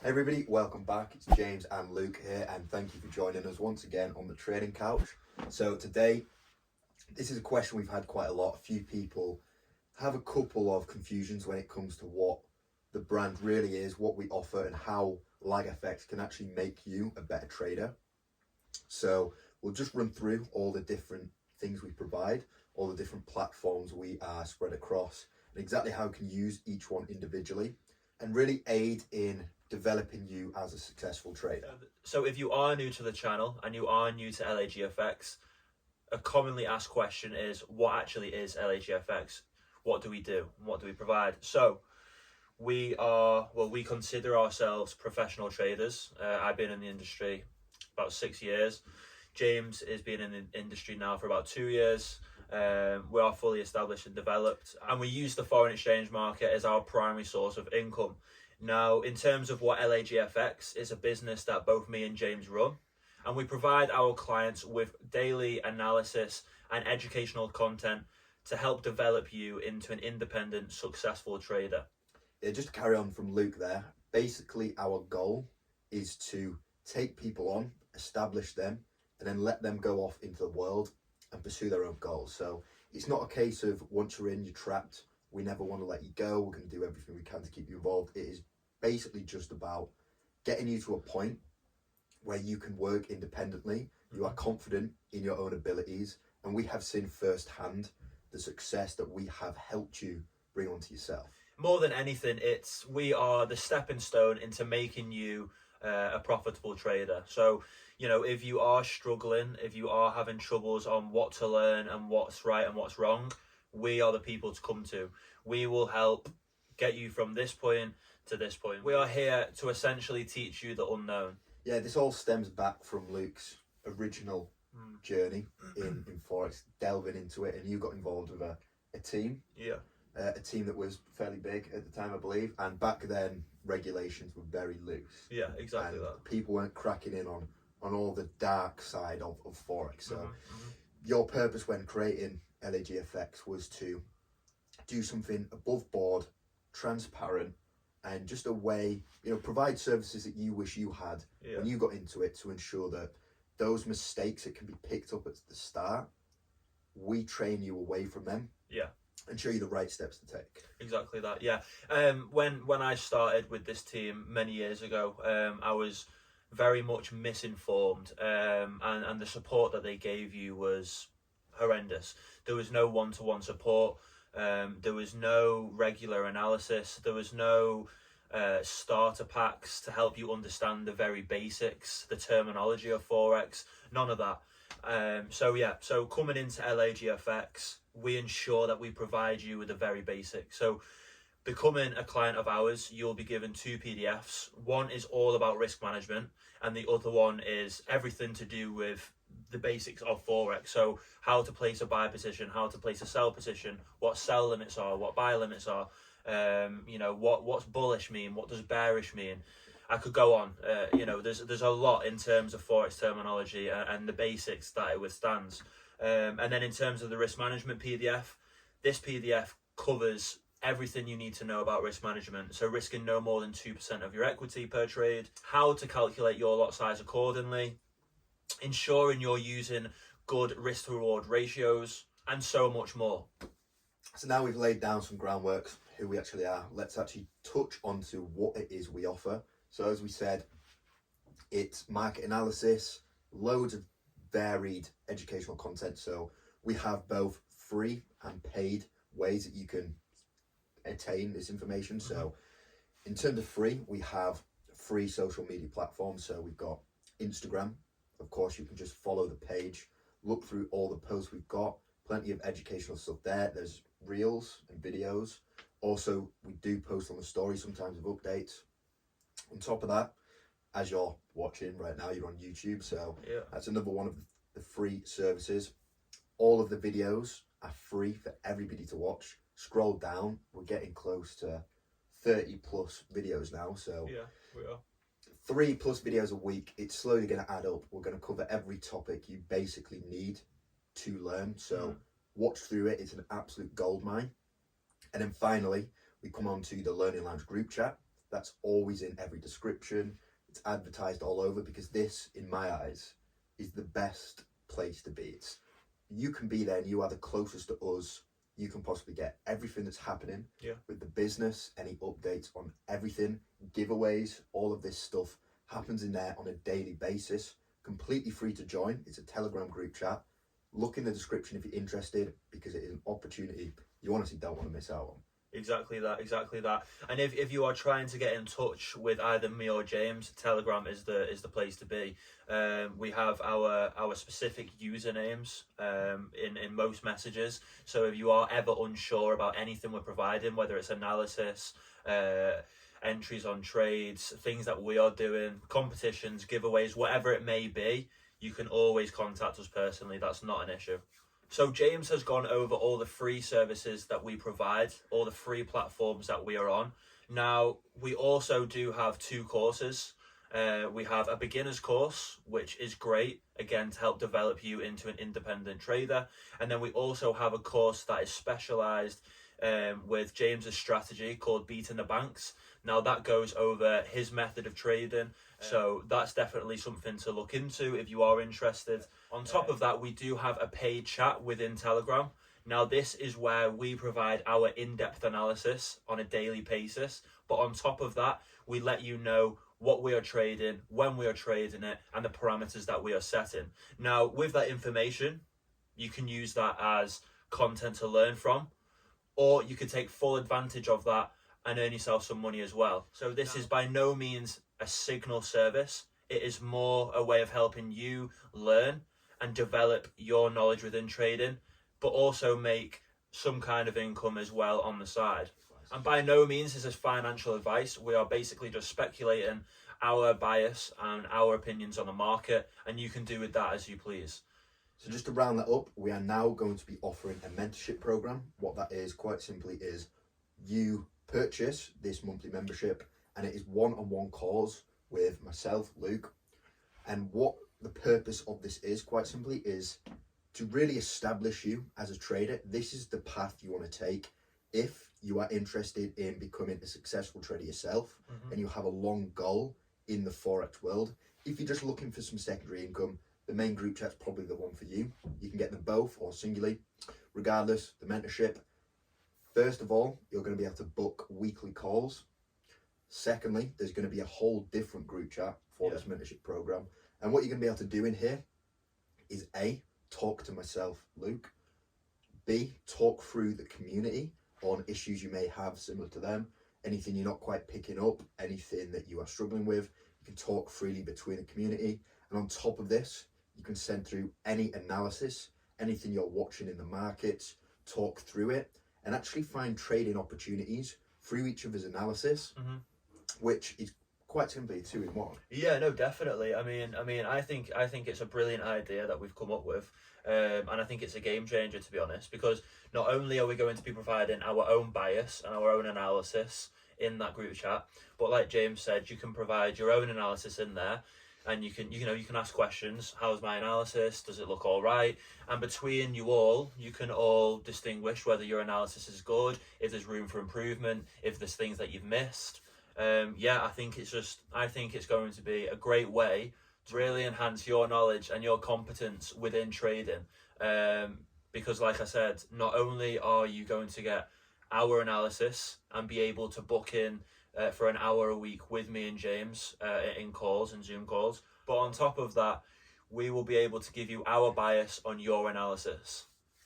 Hey everybody, welcome back. It's James and Luke here, and thank you for joining us once again on the training couch. So today, this is a question we've had quite a lot. A few people have a couple of confusions when it comes to what the brand really is, what we offer, and how LAGFX can actually make you a better trader. So we'll just run through all the different things we provide, all the different platforms we are spread across, and exactly how you can use each one individually and really aid in developing you as a successful trader. So if you are new to the channel and you are new to LAGFX, a commonly asked question is, what actually is LAGFX? What do we do? What do we provide? So we consider ourselves professional traders. I've been in the industry about 6 years. James has been in the industry now for about 2 years. We are fully established and developed, and we use the foreign exchange market as our primary source of income. Now, in terms of what LAGFX is, a business that both me and James run, and we provide our clients with daily analysis and educational content to help develop you into an independent, successful trader. Yeah, just to carry on from Luke there, basically our goal is to take people on, establish them, and then let them go off into the world and pursue their own goals. So it's not a case of once you're in, you're trapped, we never want to let you go, we're going to do everything we can to keep you involved. It is basically just about getting you to a point where you can work independently, you are confident in your own abilities, and we have seen firsthand the success that we have helped you bring onto yourself. More than anything, we are the stepping stone into making you a profitable trader. So, you know, if you are struggling, if you are having troubles on what to learn and what's right and what's wrong, we are the people to come to. We will help get you from this point to this point. We are here to essentially teach you the unknown. Yeah, this all stems back from Luke's original journey in Forex, delving into it, and you got involved with a team. Yeah. A team that was fairly big at the time, I believe, and back then regulations were very loose. Yeah, exactly and that. People weren't cracking in on all the dark side of Forex. So your purpose when creating LAGFX was to do something above board, transparent, and just a way, you know, provide services that you wish you had when you got into it, to ensure that those mistakes that can be picked up at the start, we train you away from them. Yeah. And show you the right steps to take. Exactly that, yeah. When I started with this team many years ago, I was very much misinformed, and the support that they gave you was horrendous. There was no one-to-one support, there was no regular analysis, there was no starter packs to help you understand the very basics, the terminology of Forex, none of that. So coming into LAGFX, we ensure that we provide you with the very basics. So becoming a client of ours, you'll be given 2 PDFs. One is all about risk management, and the other one is everything to do with the basics of Forex. So how to place a buy position, how to place a sell position, what sell limits are, what buy limits are, you know, what's bullish mean, what does bearish mean. I could go on. You know, there's a lot in terms of Forex terminology and the basics that it withstands. And then in terms of the risk management PDF, this PDF covers everything you need to know about risk management. So risking no more than 2% of your equity per trade, how to calculate your lot size accordingly, ensuring you're using good risk to reward ratios, and so much more. So now we've laid down some groundwork, who we actually are, let's actually touch onto what it is we offer. So as we said, it's market analysis, loads of varied educational content. So we have both free and paid ways that you can attain this information. So in terms of free, we have free social media platforms. So we've got Instagram. Of course, you can just follow the page, look through all the posts we've got, plenty of educational stuff there. There's reels and videos. Also, we do post on the story sometimes with updates. On top of that, as you're watching right now, you're on YouTube, so that's another one of the free services. All of the videos are free for everybody to watch. Scroll down, we're getting close to 30 plus videos now, so yeah, we are. 3+ videos a week. It's slowly going to add up. We're going to cover every topic you basically need to learn, so watch through it. It's an absolute goldmine. And then finally, we come on to the Learning Lounge group chat. That's always in every description. It's advertised all over, because this, in my eyes, is the best place to be. You can be there and you are the closest to us you can possibly get. Everything that's happening with the business, any updates on everything, giveaways, all of this stuff happens in there on a daily basis. Completely free to join. It's a Telegram group chat. Look in the description if you're interested, because it is an opportunity you honestly don't want to miss out on. Exactly that. And if you are trying to get in touch with either me or James, Telegram is the place to be. We have our specific usernames in most messages. So if you are ever unsure about anything we're providing, whether it's analysis, entries on trades, things that we are doing, competitions, giveaways, whatever it may be, you can always contact us personally. That's not an issue. So James has gone over all the free services that we provide, all the free platforms that we are on. Now, we also do have 2 courses. We have a beginner's course, which is great, again, to help develop you into an independent trader. And then we also have a course that is specialized with James's strategy called Beating the Banks. Now, that goes over his method of trading. So that's definitely something to look into if you are interested. On top of that, we do have a paid chat within Telegram. Now, this is where we provide our in-depth analysis on a daily basis. But on top of that, we let you know what we are trading, when we are trading it, and the parameters that we are setting. Now, with that information, you can use that as content to learn from, or you could take full advantage of that and earn yourself some money as well. So this is by no means a signal service. It is more a way of helping you learn and develop your knowledge within trading, but also make some kind of income as well on the side. And by no means is this financial advice. We are basically just speculating our bias and our opinions on the market, and you can do with that as you please. So just to round that up, we are now going to be offering a mentorship program. What that is, quite simply, is you purchase this monthly membership, and it is one-on-one calls with myself, Luke. And what the purpose of this is, quite simply, is to really establish you as a trader. This is the path you want to take if you are interested in becoming a successful trader yourself, and you have a long goal in the Forex world. If you're just looking for some secondary income, the main group chat's probably the one for you. You can get them both or singly. Regardless, the mentorship, first of all, you're going to be able to book weekly calls. Secondly, there's going to be a whole different group chat for this mentorship program. And what you're going to be able to do in here is A, talk to myself, Luke. B, talk through the community on issues you may have similar to them. Anything you're not quite picking up, anything that you are struggling with, you can talk freely between the community. And on top of this, you can send through any analysis, anything you're watching in the markets, talk through it, and actually find trading opportunities through each other's analysis, which is quite simply a 2-in-1. Yeah, no, definitely. I mean, I think it's a brilliant idea that we've come up with, and I think it's a game changer, to be honest, because not only are we going to be providing our own bias and our own analysis in that group chat, but like James said, you can provide your own analysis in there. And you can ask questions. How's my analysis? Does it look all right? And between you all, you can all distinguish whether your analysis is good, if there's room for improvement, if there's things that you've missed. I think it's going to be a great way to really enhance your knowledge and your competence within trading. Because like I said, not only are you going to get our analysis and be able to book in for an hour a week with me and James in calls and Zoom calls, but on top of that, we will be able to give you our bias on your analysis.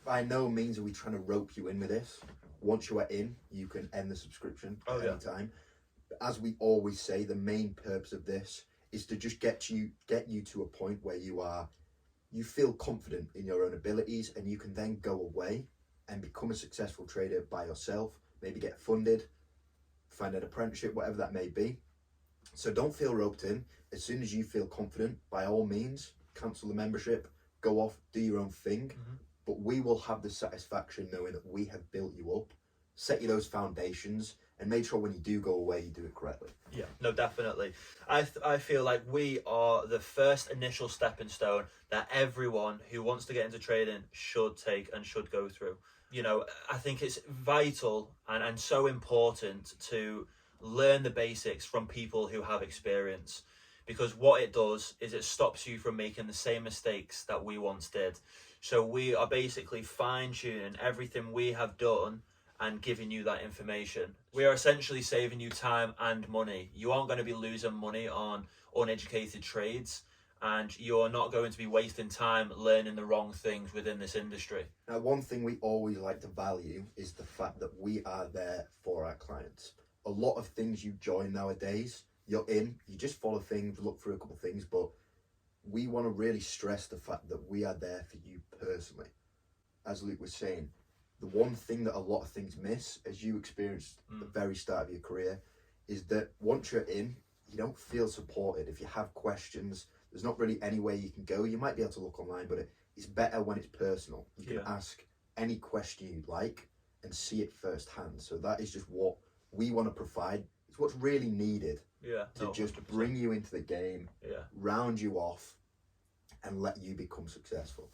By no means are we trying to rope you in with this. Once you are in, you can end the subscription at any time. As we always say, the main purpose of this is to just get you to a point where you feel confident in your own abilities, and you can then go away and become a successful trader by yourself, maybe get funded, find an apprenticeship, whatever that may be. So don't feel roped in. As soon as you feel confident, by all means, cancel the membership, go off, do your own thing. But we will have the satisfaction knowing that we have built you up, set you those foundations, and make sure when you do go away, you do it correctly. Yeah, no, definitely. I feel like we are the first initial stepping stone that everyone who wants to get into trading should take and should go through. I think it's vital and so important to learn the basics from people who have experience, because what it does is it stops you from making the same mistakes that we once did. So we are basically fine-tuning everything we have done and giving you that information. We are essentially saving you time and money. You aren't going to be losing money on uneducated trades, and you're not going to be wasting time learning the wrong things within this industry. Now, one thing we always like to value is the fact that we are there for our clients. A lot of things you join nowadays, you're in, you just follow things, look through a couple of things, but we want to really stress the fact that we are there for you personally. As Luke was saying, the one thing that a lot of things miss, as you experienced at the very start of your career, is that once you're in, you don't feel supported. If you have questions, there's not really any way you can go. You might be able to look online, but it's better when it's personal. You can ask any question you'd like and see it firsthand. So that is just what we want to provide. It's what's really needed to just 100%. bring you into the game, round you off, and let you become successful.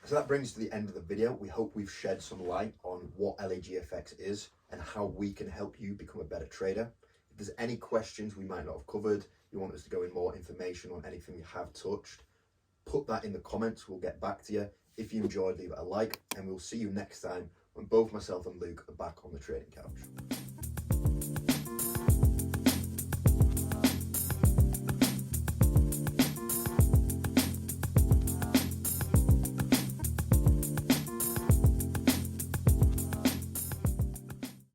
So that brings us to the end of the video. We hope we've shed some light on what LAGFX is and how we can help you become a better trader. If there's any questions we might not have covered, you want us to go in more information on anything we have touched, put that in the comments. We'll get back to you. If you enjoyed, leave it a like, and we'll see you next time when both myself and Luke are back on the trading couch.